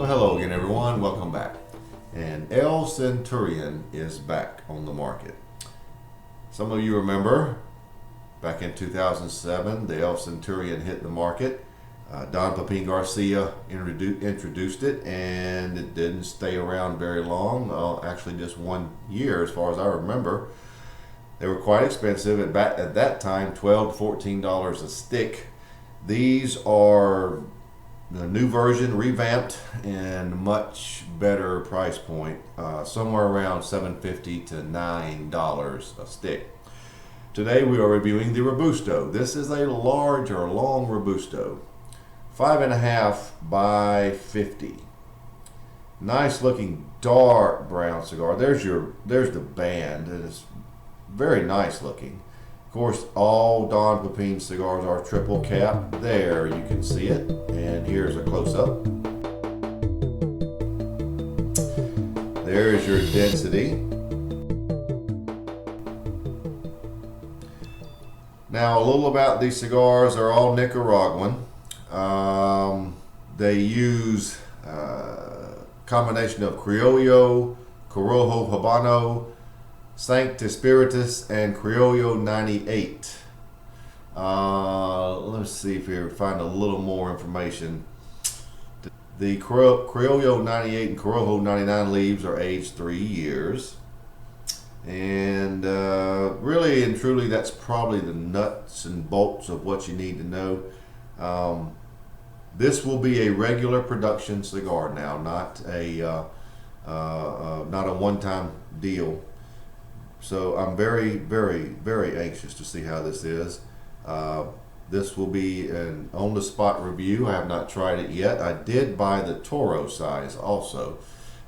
Well, hello again, everyone. Welcome back. And El Centurion is back on the market. Some of you remember back in 2007, the El Centurion hit the market. Don Pepin Garcia introduced it, and it didn't stay around very long. Actually, just 1 year, as far as I remember. They were quite expensive at that time, $12 to $14 a stick. These are the new version, revamped, and much better price point, somewhere around $7.50 to $9 a stick. Today we are reviewing the Robusto. This is a large or long Robusto, 5.5 by 50. Nice looking dark brown cigar. There's the band, and it's very nice looking. Of course, all Don Pepin cigars are triple cap. There, you can see it. And here's a close-up. There's your density. Now, a little about these cigars. They're all Nicaraguan. They use a combination of Criollo, Corojo Habano, Sancta Spiritus, and Criollo 98. Let's see if we find a little more information. The Criollo 98 and Corojo 99 leaves are aged 3 years. And really and truly, that's probably the nuts and bolts of what you need to know. This will be a regular production cigar now, not a one-time deal. So I'm very, very, very anxious to see how this is. This will be an on-the-spot review. I have not tried it yet. I did buy the Toro size also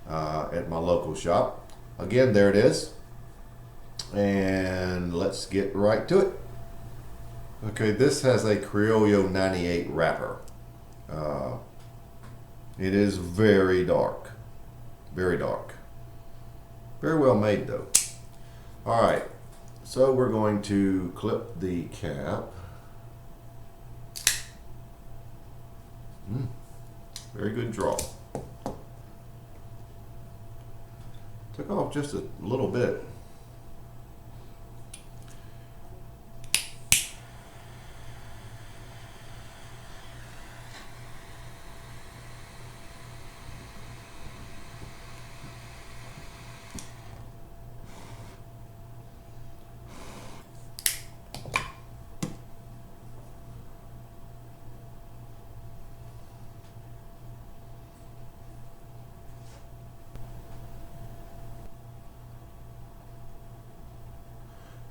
at my local shop. Again, there it is. And let's get right to it. Okay, this has a Criollo 98 wrapper. It is very dark. Very dark. Very well made though. Alright, so we're going to clip the cap. Very good draw. Took off just a little bit.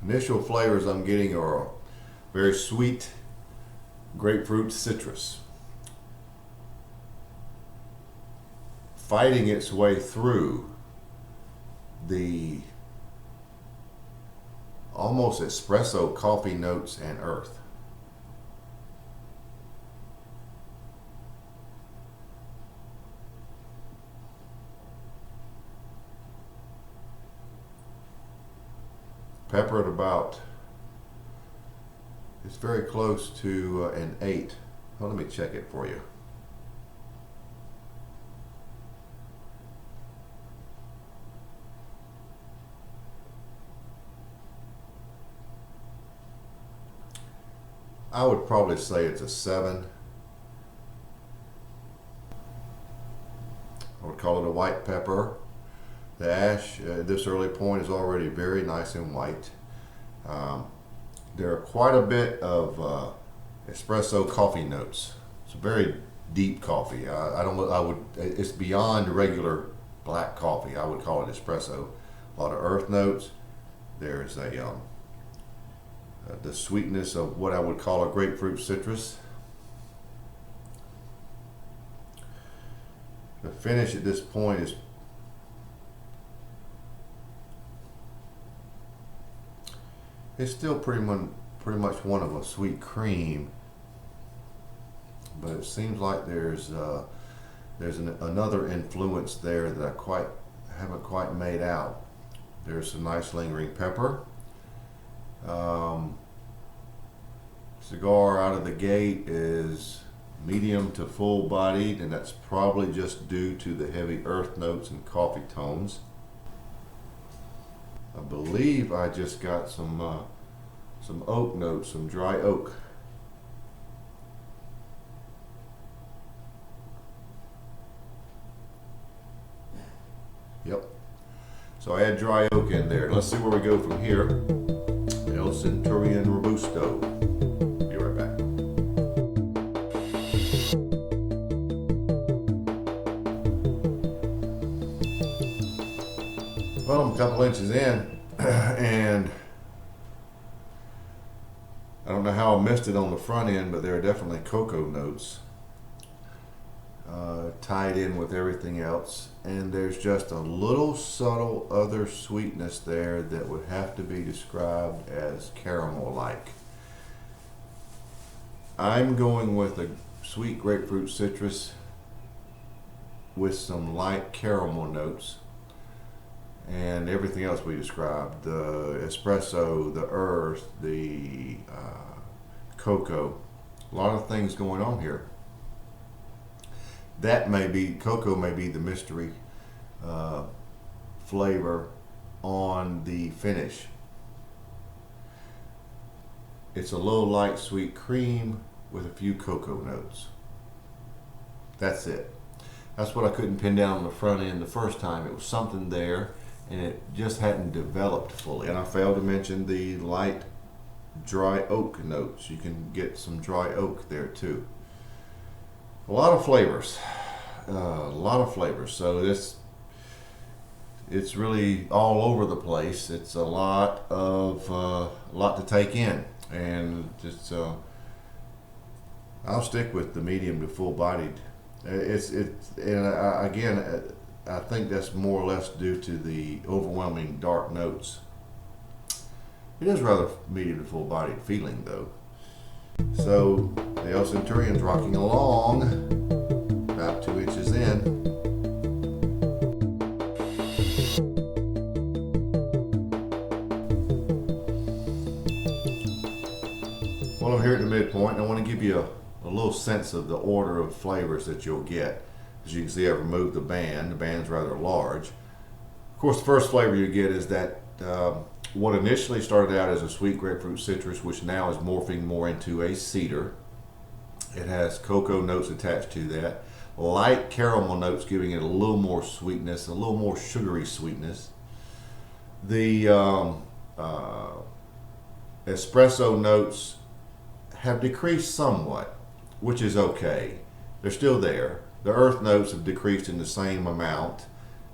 Initial flavors I'm getting are very sweet grapefruit citrus. Fighting its way through the almost espresso coffee notes and earth. Pepper at about, it's very close to an 8. Well, let me check it for you. I would probably say it's a 7. I would call it a white pepper. The ash at this early point is already very nice and white. There are quite a bit of espresso coffee notes. It's a very deep coffee. It's beyond regular black coffee. I would call it espresso. A lot of earth notes. There's the sweetness of what I would call a grapefruit citrus. The finish at this point is it's still pretty much one of a sweet cream, but it seems like there's another influence there that I haven't quite made out. There's some nice lingering pepper. Cigar out of the gate is medium to full bodied, and that's probably just due to the heavy earth notes and coffee tones. I believe I just got some oak notes, some dry oak. Yep. So I add dry oak in there. Let's see where we go from here. El Centurion Robusto. Be right back. Well, I'm a couple inches in, and I don't know how I missed it on the front end, but there are definitely cocoa notes tied in with everything else, and there's just a little subtle other sweetness there that would have to be described as caramel-like. I'm going with a sweet grapefruit citrus with some light caramel notes, and everything else we described, the espresso, the earth, the cocoa, a lot of things going on here. That may be, cocoa may be the mystery flavor on the finish. It's a low light sweet cream with a few cocoa notes. That's it. That's what I couldn't pin down on the front end the first time. It was something there, and it just hadn't developed fully. And I failed to mention the light dry oak notes. You can get some dry oak there too. A lot of flavors, So it's really all over the place. It's a lot to take in, and just I'll stick with the medium to full bodied. I think that's more or less due to the overwhelming dark notes. It is rather medium to full bodied feeling though. So the El Centurion's rocking along, about 2 inches in. Well, I'm here at the midpoint, and I want to give you a little sense of the order of flavors that you'll get. As you can see, I've removed the band. The band's rather large. Of course, the first flavor you get is that what initially started out as a sweet grapefruit citrus, which now is morphing more into a cedar. It has cocoa notes attached to that. Light caramel notes giving it a little more sweetness, a little more sugary sweetness. The espresso notes have decreased somewhat, which is okay. They're still there. The earth notes have decreased in the same amount.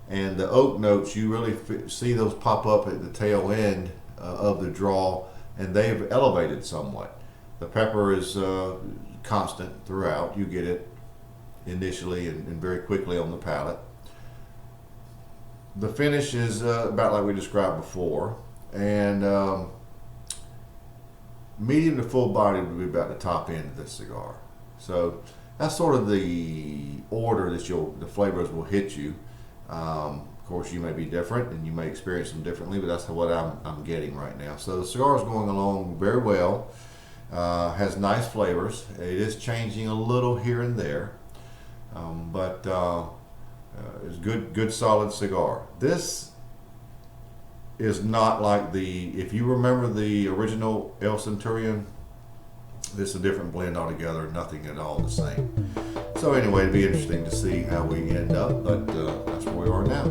And the oak notes, you really see those pop up at the tail end of the draw, and they've elevated somewhat. The pepper is constant throughout. You get it initially and very quickly on the palate. The finish is about like we described before, and medium to full body would be about the top end of this cigar. So that's sort of the order that the flavors will hit you. Of course, you may be different and you may experience them differently, but that's what I'm getting right now. So the cigar is going along very well. Has nice flavors. It is changing a little here and there, but it's good solid cigar. This is not like if you remember the original El Centurion, this is a different blend altogether, nothing at all the same. So anyway, it'd be interesting to see how we end up, but that's where we are now.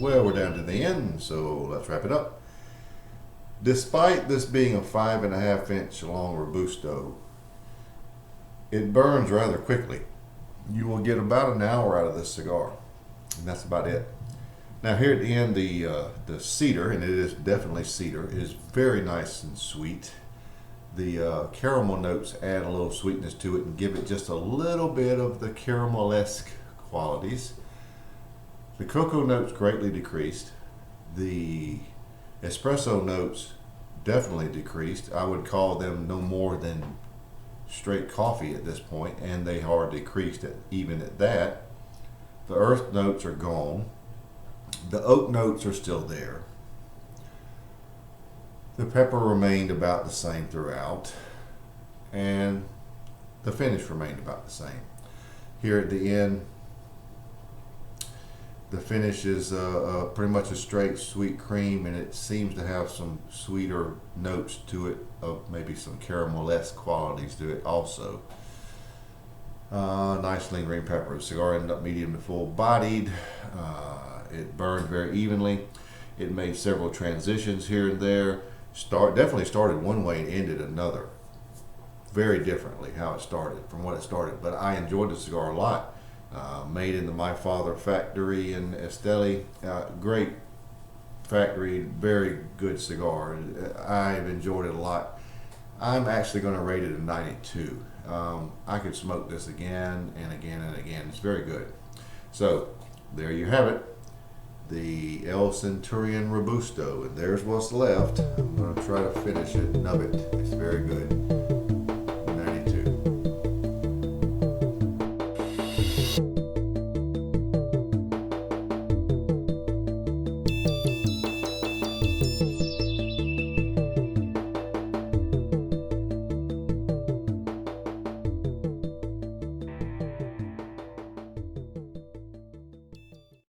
Well, we're down to the end, so let's wrap it up. Despite this being a 5.5 inch long Robusto, it burns rather quickly. You will get about an hour out of this cigar, and that's about it. Now here at the end, the cedar, and it is definitely cedar, is very nice and sweet. The caramel notes add a little sweetness to it and give it just a little bit of the caramel-esque qualities. The cocoa notes greatly decreased. The espresso notes definitely decreased. I would call them no more than straight coffee at this point, and they are decreased even at that. The earth notes are gone. The oak notes are still there. The pepper remained about the same throughout, and the finish remained about the same. Here at the end, the finish is pretty much a straight sweet cream, and it seems to have some sweeter notes to it, of maybe some caramel-esque qualities to it also. Nice lean green pepper. The cigar ended up medium to full bodied. It burned very evenly. It made several transitions here and there. Definitely started one way and ended another. Very differently how it started from what it started. But I enjoyed the cigar a lot. Made in the My Father factory in Esteli. Great factory, very good cigar. I've enjoyed it a lot. I'm actually going to rate it a 92. I could smoke this again and again and again. It's very good. So there you have it, the El Centurion Robusto, and there's what's left. I'm going to try to finish it, nub it. It's very good.